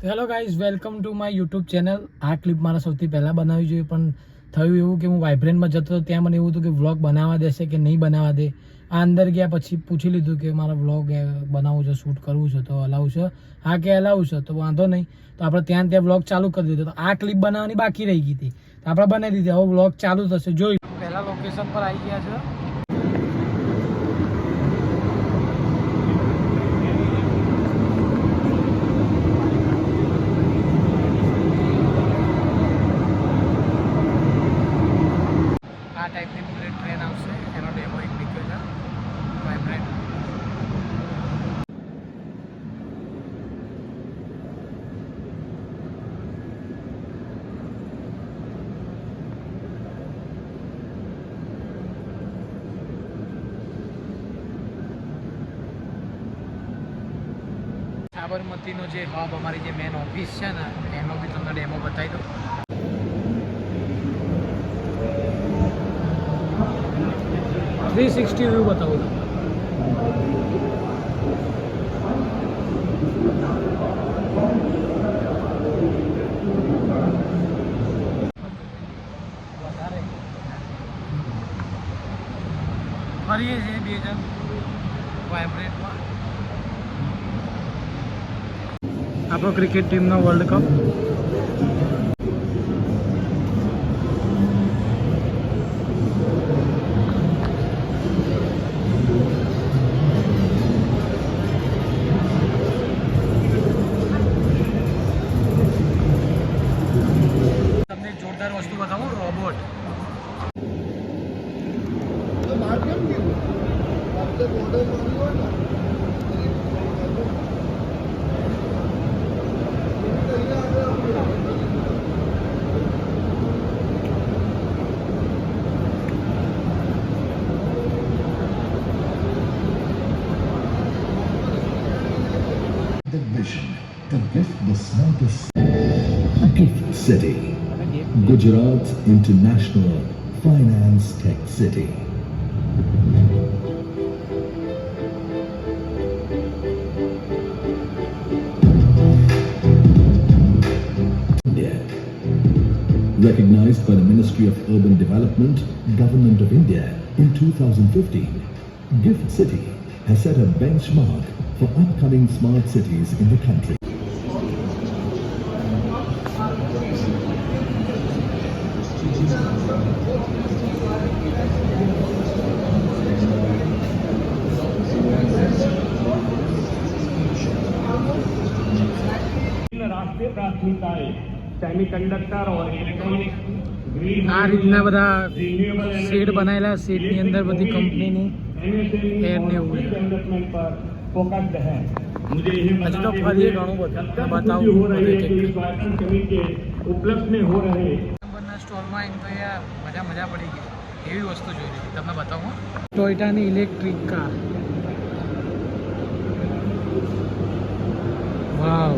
તો hello guys, welcome to my YouTube channel. આ clip મારા સૌથી પહેલાં બનાવવી જોઈએ, પણ થયું એવું કે હું વાઇબ્રેન્ટમાં જતો હતો. ત્યાં મને એવું હતું કે વ્લોગ બનાવવા દેશે કે નહીં બનાવવા દે. આ અંદર ગયા પછી પૂછી લીધું કે મારા વ્લોગ બનાવવું છે, શૂટ કરવું છે, તો અલાઉ છે? હા કે અલાઉ છે, તો વાંધો નહીં. તો આપણે ત્યાં વ્લોગ ચાલુ કરી દીધો. તો આ ક્લિપ બનાવવાની બાકી રહી ગઈ હતી, તો આપણે બનાવી દીધી. હવે વ્લોગ ચાલુ થશે, જોઈ. પહેલાં લોકેશન પર આવી ગયા છે. આ ટાઈપની બુલેટ ટ્રેન આવશે, એનો ડેમો એક નીકળ્યો છે, વાઇબ્રેન્ટ. સાબરમતીનો જે હબ, અમારી જે મેન ઓફિસ છે ને, એનો બી તમને ડેમો બતાવી દઉં. 360 વ્યૂ બતાવું છું. ફરીએ છીએ બે જણ વાઇબ્રેન્ટમાં. આપણો ક્રિકેટ ટીમનો વર્લ્ડ કપ. તમને જોરદાર વસ્તુ બતાવું, robot. The vision to gift the smartest Gift City, Gujarat International Finance Tech City. India. Recognized by the Ministry of Urban Development, Government of India in 2015, Gift City has set a benchmark for upcoming smart cities in the country. राष्ट्रीय प्राथमिकताएं semiconductor और electronic આ રીતના બધા shade બનાવેલા, શેડની અંદર બધી કંપનીની એડને એવું डेवलपमेंट पर फोकस्ड है। मुझे હજુ તો ફરીએ ઘણું બધું બતાવું. के उपलब्ध में हो रहे નંબરના સ્ટોરમાં આવીને તો યાર મજા પડી ગઈ. એવી વસ્તુ જોઈ લીધી, તમને બતાવું. ટોયોટાની ઇલેક્ટ્રિક કાર. વાવ.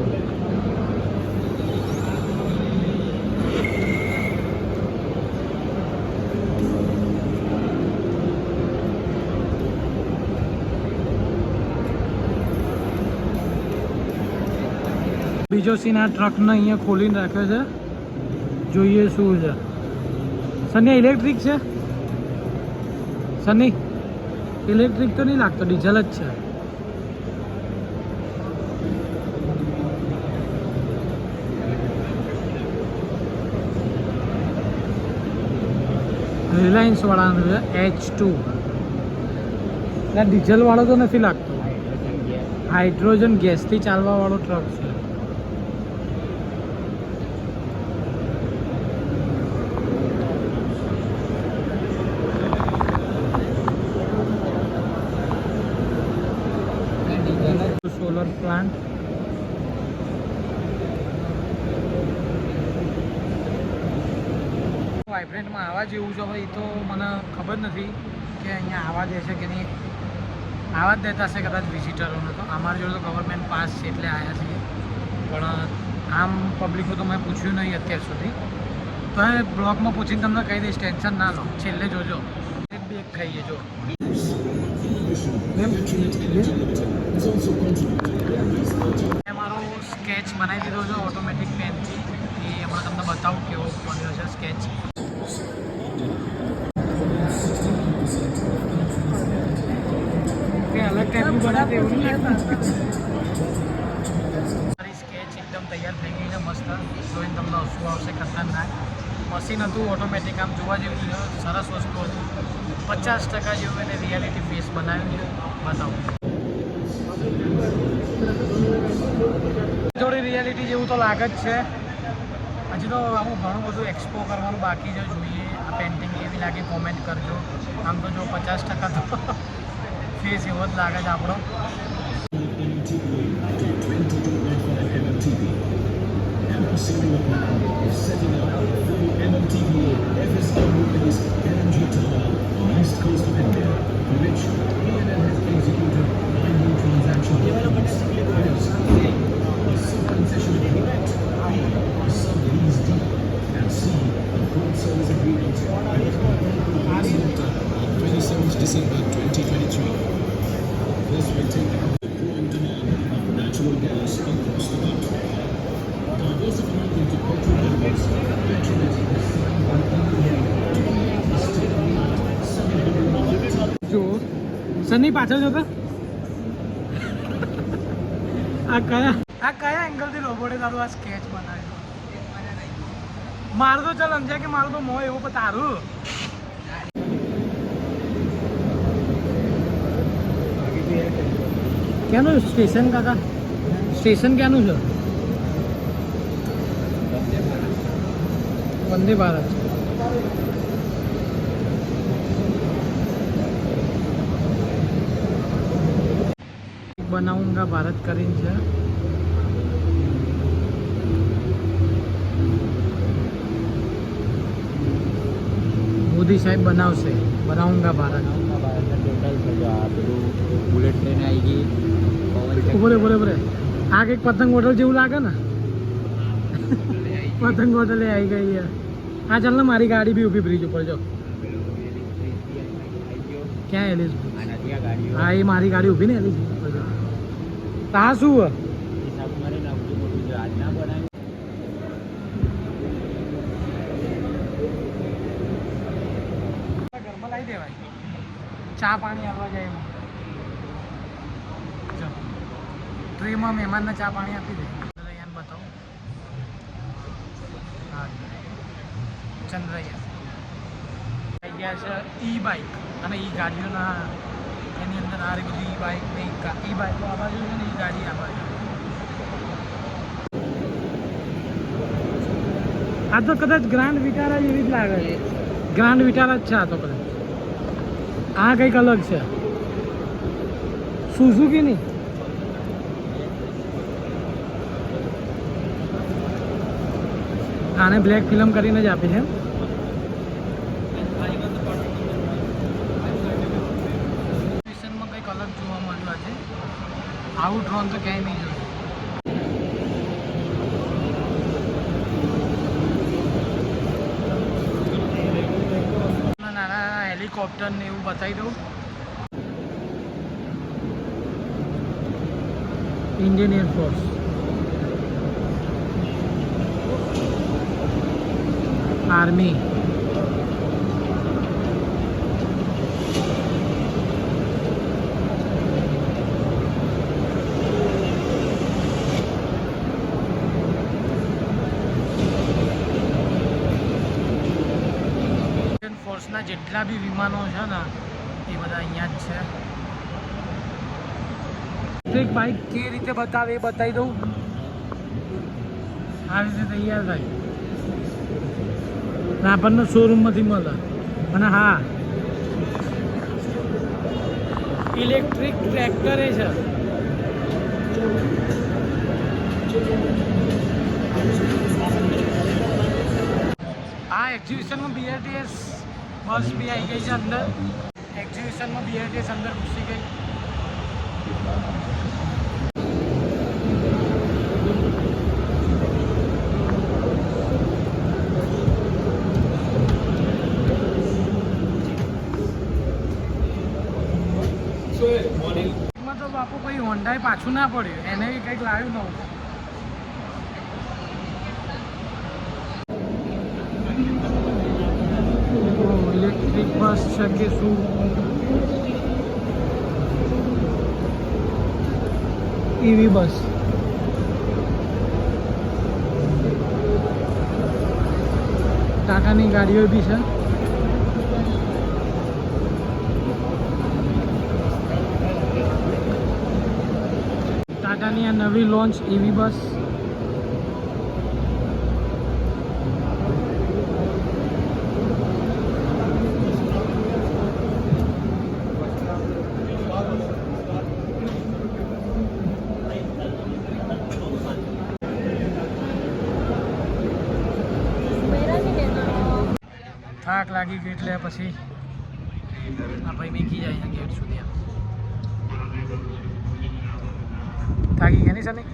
બીજો સીન, આ ટ્રકને અહીંયા ખોલીને રાખ્યો છે, જોઈએ શું છે. સની ઇલેક્ટ્રિક છે? સની ઇલેક્ટ્રિક તો નહીં લાગતો, ડીઝલ જ છે. રિલાયન્સ વાળાનું છે, H2. ડીઝલ વાળો તો નથી લાગતો, હાઇડ્રોજન ગેસથી ચાલવા વાળો ટ્રક છે. Solar plant. વાઇબ્રેન્ટમાં આવવા જેવું છે, ભાઈ તો મને ખબર નથી કે અહીંયા આવવા દે છે કે નહીં. આવવા જ દેતા હશે કદાચ વિઝિટરોને. તો અમારી જોડે તો ગવર્મેન્ટ પાસ છે એટલે આવ્યા છીએ, પણ આમ પબ્લિકનું તો મેં પૂછ્યું નહીં અત્યાર સુધી. તો એ બ્લોગમાં પૂછીને તમને કહી દઈશ, ટેન્શન ના લો, છેલ્લે જોજો. એક ખાઈએ જો. મારો સ્કેચ સ્કેચ બનાવી દીધો છે ઓટોમેટિક પેનથી. એ હમણાં તમને બતાવું કેવો બન્યો છે સ્કેચ. અલગ ટાઈપનું બનાવે એવું નહીં. મારી સ્કેચ એકદમ તૈયાર થઈ ગઈ છે મસ્ત. જોઈને તમને હસવું આવશે ખતરનાક. મશીન હતું ઓટોમેટિક, આમ જોવા જેવું છે, સરસ વસ્તુ હતું. 50% જેવું એને રિયાલિટી ફેસ બનાવ્યું છે. બતાવું થોડી રિયાલિટી જેવું તો લાગે જ છે. હજી તો આવું ઘણું બધું એક્સપો કરવાનું બાકી છે. જોઈએ આ પેઇન્ટિંગ કેવી લાગે કોમેન્ટ કરજો. આમ તો જો 50% તો ફેસ એવો જ લાગે છે આપણો. December 2023. This will take out the growing demand of natural gas across the country. Diversifying into petrochemicals, Petronet has signed an MOU to create a state-of-the-art 700 જો સની પાછળ જોતો આ કયા એંગલથી રોબોટે તારું આ સ્કેચ બનાવ્યું? મારું તો ચાલ સમજ્યા કે મારું તો મોં એવું પણ તારું. ક્યાંનું સ્ટેશન કાકા? સ્ટેશન ક્યાંનું છે? વંદે ભારત. બનાવુંગા ભારત કરીને છે. મોદી સાહેબ બનાવશે બનાવુંગા ભારત. બુલેટ ટ્રેન આવી ગઈ. બોલે આ કંઈક પતંગ હોટલ જેવું લાગે ને. પતંગ હોટલે આવી ગઈ છે. હા ચાલ ને, મારી ગાડી બી ઊભી બ્રિજ ઉપર. જો ક્યાં એલિસ? હા એ મારી ગાડી ઊભી ને એલિસ ઉપર. તા શું ઘરમાં લાવી દેવાય. ચા પાણી આવવા જાય એમ. ટ્રેમાં મહેમાનને ચા પાણી આપી દે. ચંદ્રયાન બતાવું. હા ચંદ્રયાન આવી ગયા છે. ઈ બાઇક અને ઈ ગાડીઓના એની અંદર આ બધી ઈ બાઇક ને ઈ બાઇકો આ બાજુ છે ને ઈ ગાડી આ બાજુ. આ તો કદાચ ગ્રાન્ડ વિટારા જેવી જ લાગે છે. ગ્રાન્ડ વિટારા જ છે આ તો કદાચ. આ કંઈક અલગ છે. સુઝુકી ની. આને બ્લેક ફિલ્મ કરીને જ આપી છે. સ્ટેશનમાં કંઈક અલગ જોવા મળ્યું આજે. આવું ડ્રોન તો ક્યાંય નહીં જોયું. નાના હેલિકોપ્ટર ને એવું બતાવી દઉં. Indian air force. આર્મી. ફોર્સના જેટલા બી વિમાનો છે ને એ બધા અહીંયા જ છે. ઇલેક્ટ્રિક બાઇક કેવી રીતે બતાવે એ બતાવી દઉં. આ રીતે તૈયાર થાય. આપણને શોરૂમમાંથી મળે. અને હા ઇલેક્ટ્રિક ટ્રેક્ટર એ છે. આ એક્ઝિબિશનમાં BRTS બસ બી આવી ગઈ છે અંદર. એક્ઝિબિશનમાં BRTS અંદર ઘૂસી ગઈ. એમાં તો બાપુ કોઈ હોન્ડાએ પાછું ના પડ્યું. એને કંઈક લાવ્યું નવું. ઇલેક્ટ્રિક બસ છે કે શું? ઈવી બસ. ટાટાની ગાડીઓ બી છે. ટાટાની આ નવી લોન્ચ ઈવી બસ. થાક લાગી ગઈ એટલે પછી આ ભાઈ મેકી જાય છે ગેટ સુધી. થાકી ગયા નહીં સની?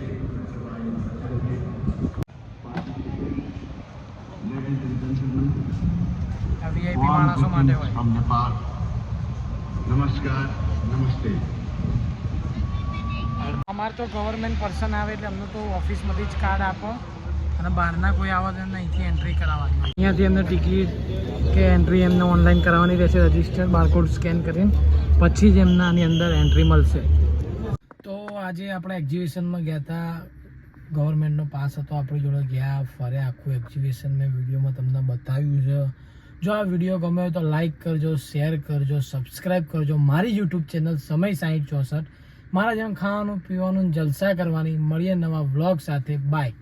આ વીઆઈપી માણસો માટે હોય. from Nepal. Namaskar, namaste. અમારે તો ગવર્મેન્ટ પર્સન આવે એટલે અમને તો ઓફિસમાંથી જ કાર્ડ આપો અને બહારના કોઈ આવે તો અહીંથી એન્ટ્રી કરાવવાની. અહીંયાથી એમને ટિકિટ કે એન્ટ્રી એમને ઓનલાઈન કરાવવાની રહેશે, રજિસ્ટર બારકોડ સ્કેન કરીને પછી જ એમને આની અંદર એન્ટ્રી મળશે. તો આજે આપણે એક્ઝિબિશનમાં ગયા હતા, ગવર્મેન્ટનો પાસ હતો આપણી જોડે, ગયા ફરે આખું એક્ઝિબિશન મેં વિડીયોમાં તમને બતાવ્યું છે. જો આ વિડીયો ગમે હોય તો લાઈક કરજો, શેર કરજો, સબસ્ક્રાઈબ કરજો મારી યુટ્યુબ ચેનલ સમય 6064. મારા જેમ ખાવાનું પીવાનું જલસા કરવાની. મળીએ નવા વ્લોગ સાથે. બાય.